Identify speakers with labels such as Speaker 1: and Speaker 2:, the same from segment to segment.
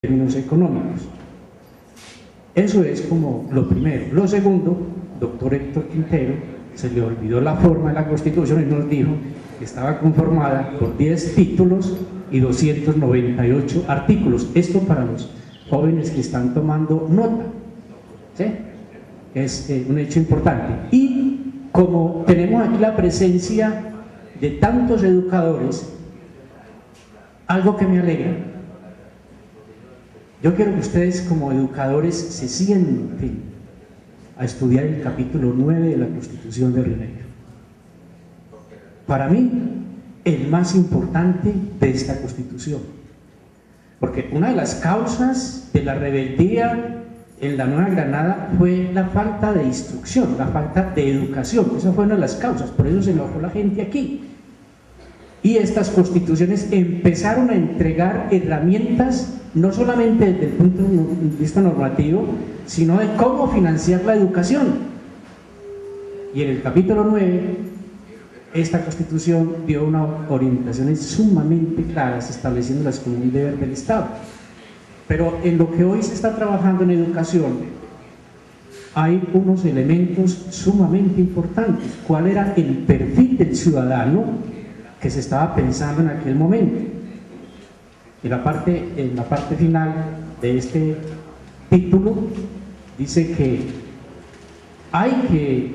Speaker 1: términos económicos. Eso es como lo primero. Lo segundo, doctor Héctor Quintero, se le olvidó la forma de la Constitución y nos dijo que estaba conformada por 10 títulos y 298 artículos. Esto para los jóvenes que están tomando nota, ¿sí? Es un hecho importante. Y como tenemos aquí la presencia de tantos educadores, algo que me alegra, yo quiero que ustedes como educadores se sienten a estudiar el capítulo 9 de la Constitución de Río Negro. Para mí, el más importante de esta Constitución, porque una de las causas de la rebeldía en la Nueva Granada fue la falta de instrucción, la falta de educación. Esa fue una de las causas, por eso se enojó la gente aquí. Y estas constituciones empezaron a entregar herramientas, no solamente desde el punto de vista normativo, sino de cómo financiar la educación. Y en el capítulo 9, esta Constitución dio unas orientaciones sumamente claras, estableciéndolas como un deber del Estado. Pero en lo que hoy se está trabajando en educación, hay unos elementos sumamente importantes. ¿Cuál era el perfil del ciudadano que se estaba pensando en aquel momento? En la parte final de este título dice que hay que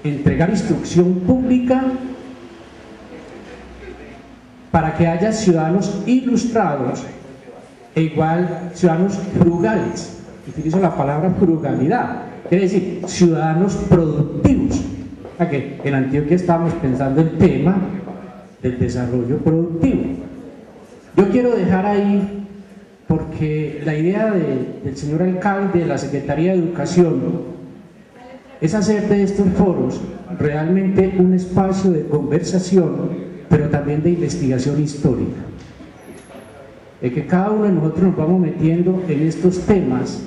Speaker 1: entregar instrucción pública para que haya ciudadanos ilustrados e igual ciudadanos frugales. Utilizo la palabra frugalidad, quiere decir ciudadanos productivos. Que en Antioquia estamos pensando el tema del desarrollo productivo. Yo quiero dejar ahí, porque la idea del señor alcalde de la Secretaría de Educación es hacer de estos foros realmente un espacio de conversación, pero también de investigación histórica. De que cada uno de nosotros nos vamos metiendo en estos temas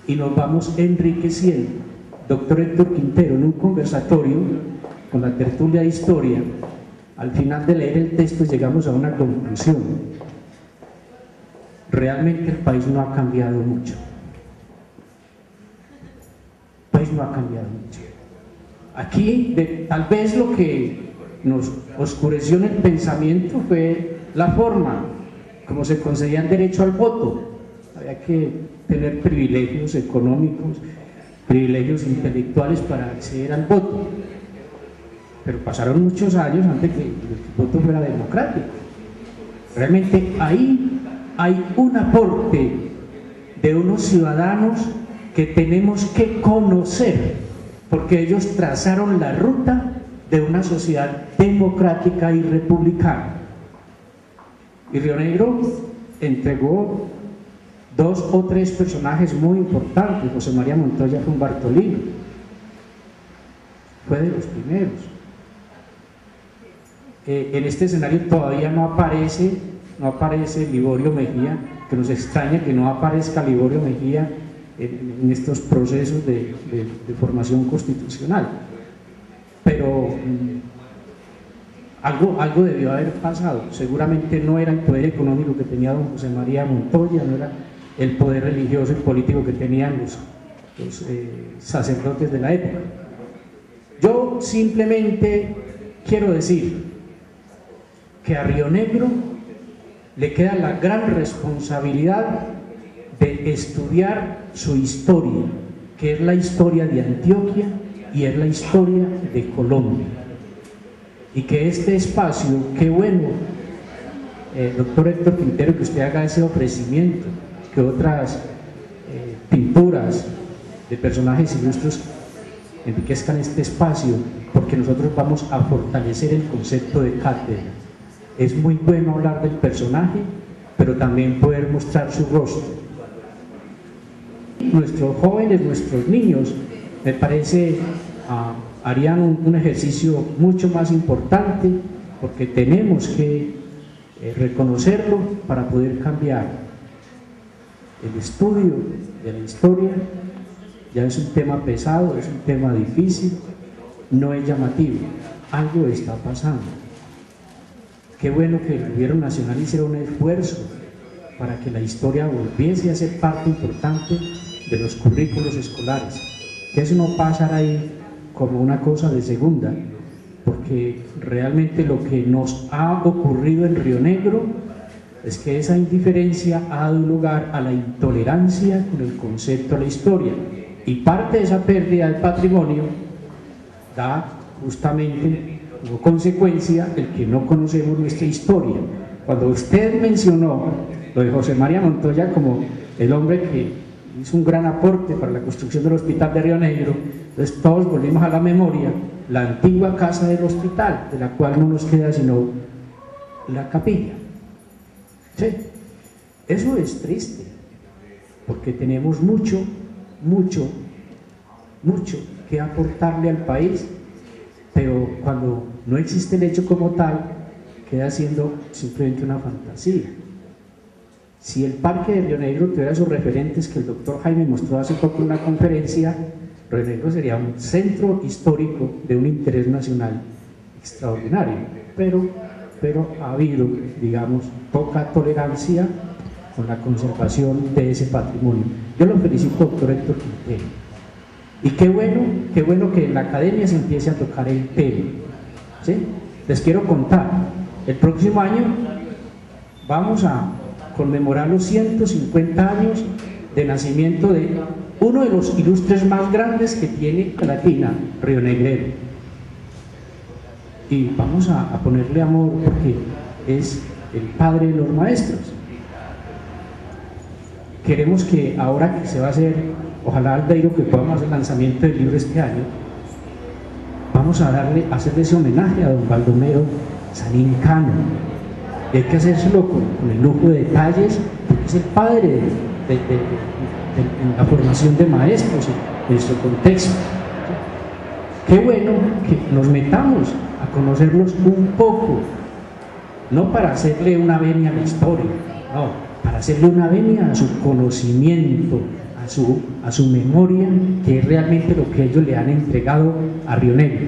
Speaker 1: y nos vamos enriqueciendo. Doctor Héctor Quintero, en un conversatorio con la tertulia de historia, al final de leer el texto llegamos a una conclusión: realmente el país no ha cambiado mucho. El país no ha cambiado mucho. Aquí tal vez lo que nos oscureció en el pensamiento fue la forma como se concedía el derecho al voto. Había que tener privilegios económicos, privilegios intelectuales para acceder al voto. Pero pasaron muchos años antes que el voto fuera democrático. Realmente ahí hay un aporte de unos ciudadanos que tenemos que conocer, porque ellos trazaron la ruta de una sociedad democrática y republicana. Y Río Negro entregó 2 o 3 personajes muy importantes. José María Montoya fue un Bartolino, fue de los primeros. En este escenario todavía no aparece Liborio Mejía, que nos extraña que no aparezca Liborio Mejía en estos procesos de formación constitucional. Pero algo debió haber pasado. Seguramente no era el poder económico que tenía don José María Montoya, no era el poder religioso y político que tenían los sacerdotes de la época. Yo simplemente quiero decir que a Río Negro le queda la gran responsabilidad de estudiar su historia, que es la historia de Antioquia y es la historia de Colombia. Y que este espacio, qué bueno, doctor Héctor Quintero, que usted haga ese ofrecimiento, que otras pinturas de personajes ilustres enriquezcan este espacio, porque nosotros vamos a fortalecer el concepto de cátedra. Es muy bueno hablar del personaje, pero también poder mostrar su rostro. Nuestros jóvenes, nuestros niños, me parece, harían un ejercicio mucho más importante, porque tenemos que reconocerlo para poder cambiar. El estudio de la historia ya es un tema pesado, es un tema difícil, no es llamativo. Algo está pasando. Qué bueno que el gobierno nacional hiciera un esfuerzo para que la historia volviese a ser parte importante de los currículos escolares, que eso no pasara ahí como una cosa de segunda, porque realmente lo que nos ha ocurrido en Río Negro es que esa indiferencia ha dado lugar a la intolerancia con el concepto de la historia, y parte de esa pérdida del patrimonio da justamente como consecuencia el que no conocemos nuestra historia. Cuando usted mencionó lo de José María Montoya como el hombre que hizo un gran aporte para la construcción del hospital de Río Negro, entonces todos volvimos a la memoria la antigua casa del hospital, de la cual no nos queda sino la capilla. Sí, eso es triste, porque tenemos mucho que aportarle al país, pero cuando no existe el hecho como tal, queda siendo simplemente una fantasía. Si el Parque de Río Negro tuviera esos referentes que el doctor Jaime mostró hace poco en una conferencia, Río Negro sería un centro histórico de un interés nacional extraordinario, pero ha habido, digamos, poca tolerancia con la conservación de ese patrimonio. Yo lo felicito, doctor Héctor Quintero, y qué bueno que en la academia se empiece a tocar el tema, ¿sí? Les quiero contar, el próximo año vamos a conmemorar los 150 años de nacimiento de uno de los ilustres más grandes que tiene Latina, Río Negrero, y vamos a ponerle amor porque es el padre de los maestros. Queremos que ahora que se va a hacer, ojalá Aldeiro, que podamos hacer el lanzamiento del libro este año, vamos a hacerle ese homenaje a don Baldomero Sanín Cano, y hay que hacérselo con el lujo de detalles, porque es el padre de la formación de maestros en nuestro contexto. Qué bueno que nos metamos a conocerlos un poco, no para hacerle una venia a la historia, no, para hacerle una venia a su conocimiento, a su memoria, que es realmente lo que ellos le han entregado a Río Negro.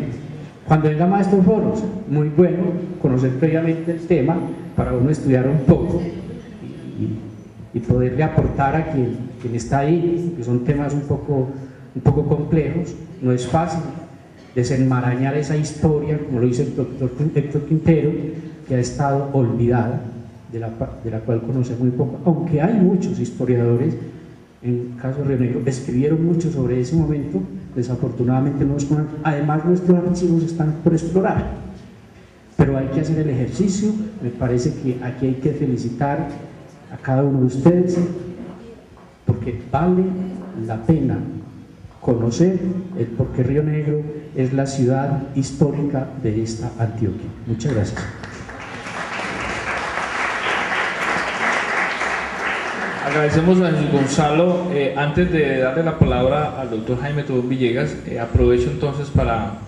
Speaker 1: Cuando vengamos a estos foros, muy bueno conocer previamente el tema para uno estudiar un poco y poderle aportar a quien está ahí, que son temas un poco complejos. No es fácil desenmarañar esa historia, como lo dice el doctor Héctor Quintero, que ha estado olvidada, de la cual conoce muy poco, aunque hay muchos historiadores, en el caso de Río Negro, escribieron mucho sobre ese momento, desafortunadamente no los conocen. Además nuestros archivos están por explorar, pero hay que hacer el ejercicio. Me parece que aquí hay que felicitar a cada uno de ustedes, porque vale la pena conocer el por qué Río Negro es la ciudad histórica de esta Antioquia. Muchas gracias.
Speaker 2: Agradecemos a Jesús Gonzalo. Antes de darle la palabra al doctor Jaime Tobón Villegas, aprovecho entonces para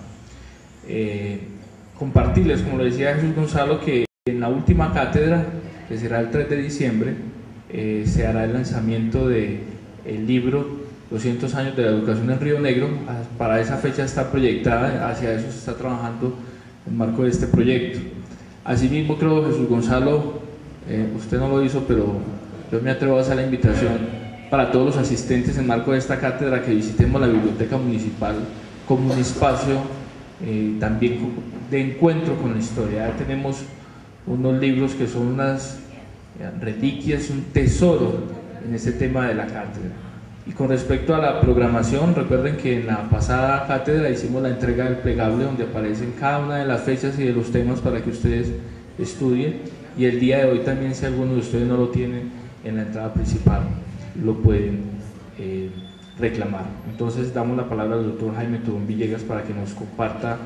Speaker 2: compartirles, como le decía Jesús Gonzalo, que en la última cátedra, que será el 3 de diciembre, se hará el lanzamiento del libro 200 años de la educación en Río Negro. Para esa fecha está proyectada, hacia eso se está trabajando en el marco de este proyecto. Asimismo, creo, Jesús Gonzalo, usted no lo hizo, pero yo me atrevo a hacer la invitación para todos los asistentes en marco de esta cátedra que visitemos la biblioteca municipal como un espacio también de encuentro con la historia. Ya tenemos unos libros que son unas reliquias, un tesoro en este tema de la cátedra. Y con respecto a la programación, recuerden que en la pasada cátedra hicimos la entrega del plegable donde aparecen cada una de las fechas y de los temas para que ustedes estudien, y el día de hoy también, si alguno de ustedes no lo tienen en la entrada principal, lo pueden reclamar. Entonces damos la palabra al doctor Jaime Tobón Villegas para que nos comparta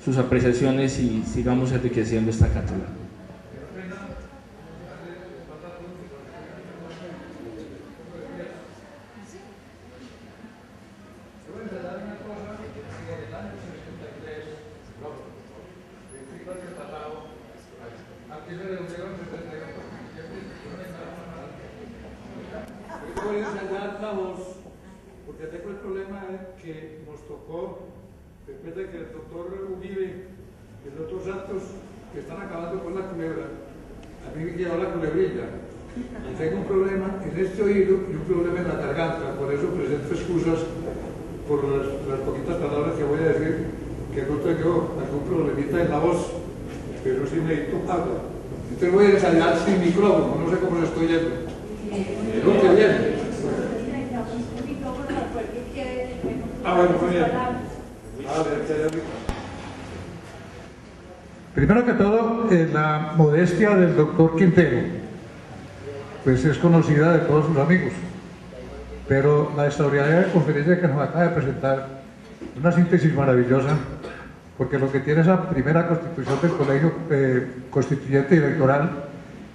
Speaker 2: sus apreciaciones y sigamos enriqueciendo esta cátedra.
Speaker 3: Porque tengo el problema que nos tocó, recuerda que el doctor Uribe y el doctor Santos, que están acabando con la culebra, a mí me quedó la culebrilla. Y tengo un problema en este oído y un problema en la garganta, por eso presento excusas por las poquitas palabras que voy a decir, que no tengo algún problemita en la voz, pero sí necesito agua. Entonces voy a ensayar sin micrófono, no sé cómo lo estoy yendo. Pero que bien. Bueno, muy bien. Primero que todo, la modestia del doctor Quintero, pues es conocida de todos sus amigos, pero la extraordinaria conferencia que nos acaba de presentar, una síntesis maravillosa, porque lo que tiene esa primera constitución del Colegio Constituyente y Electoral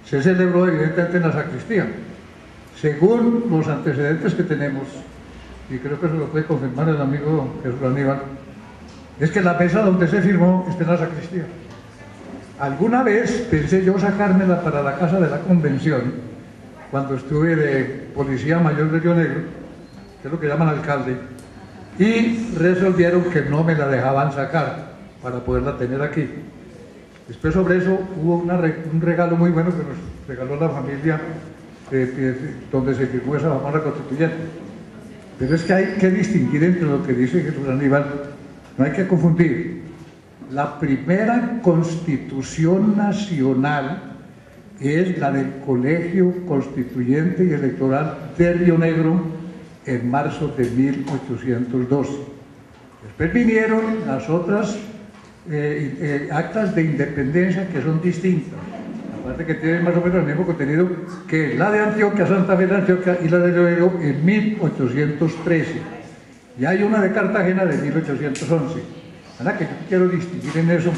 Speaker 3: se celebró evidentemente en la sacristía. Según los antecedentes que tenemos, y creo que se lo puede confirmar el amigo Jesús Aníbal, es que la mesa donde se firmó está en la sacristía. Alguna vez pensé yo sacármela para la casa de la convención, cuando estuve de policía mayor de Río Negro, que es lo que llaman alcalde, y resolvieron que no me la dejaban sacar para poderla tener aquí. Después sobre eso hubo un regalo muy bueno que nos regaló la familia donde se firmó esa famosa constituyente. Pero es que hay que distinguir entre lo que dice Jesús Aníbal, no hay que confundir. La primera constitución nacional es la del Colegio Constituyente y Electoral de Río Negro en marzo de 1812. Después vinieron las otras actas de independencia que son distintas, aparte que tienen más o menos el mismo contenido que la de Antioquia, Santa Fe de Antioquia y la de Río Negro en 1813. Y hay una de Cartagena de 1811. ¿Verdad? Que yo quiero distinguir en eso.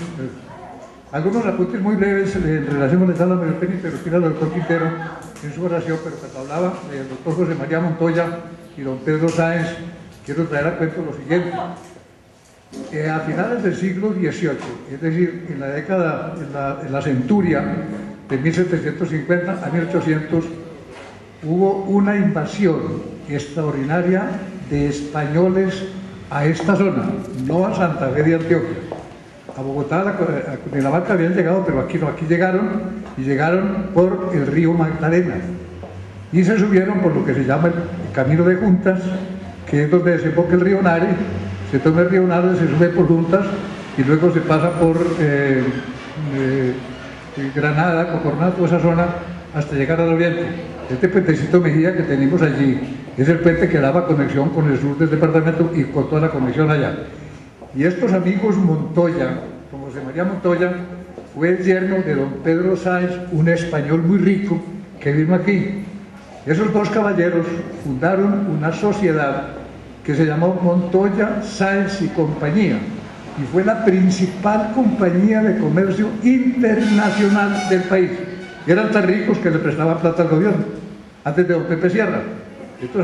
Speaker 3: Algunos apuntes muy breves en relación con el Sala Mayor Penny, pero tira el doctor Quintero en su oración, pero cuando hablaba del doctor José María Montoya y don Pedro Sáenz, quiero traer a cuento lo siguiente. A finales del siglo XVIII, es decir, en la década, en la centuria de 1750 a 1800, hubo una invasión extraordinaria de españoles a esta zona, no a Santa Fe de Antioquia. A Bogotá, a Cundinamarca habían llegado, pero aquí no, aquí llegaron, y llegaron por el río Magdalena. Y se subieron por lo que se llama el Camino de Juntas, que es donde desemboca el río Nare. Se toma el río Nare, se sube por Juntas, y luego se pasa por Granada, Cocorná, toda esa zona, hasta llegar al oriente. Este puentecito Mejía que tenemos allí es el puente que daba conexión con el sur del departamento y con toda la conexión allá. Y estos amigos Montoya, como José María Montoya, fue el yerno de don Pedro Sáenz, un español muy rico que vino aquí. Esos dos caballeros fundaron una sociedad que se llamó Montoya, Sáenz y Compañía, y fue la principal compañía de comercio internacional del país. Y eran tan ricos que le prestaban plata al gobierno, antes de don Pepe Sierra.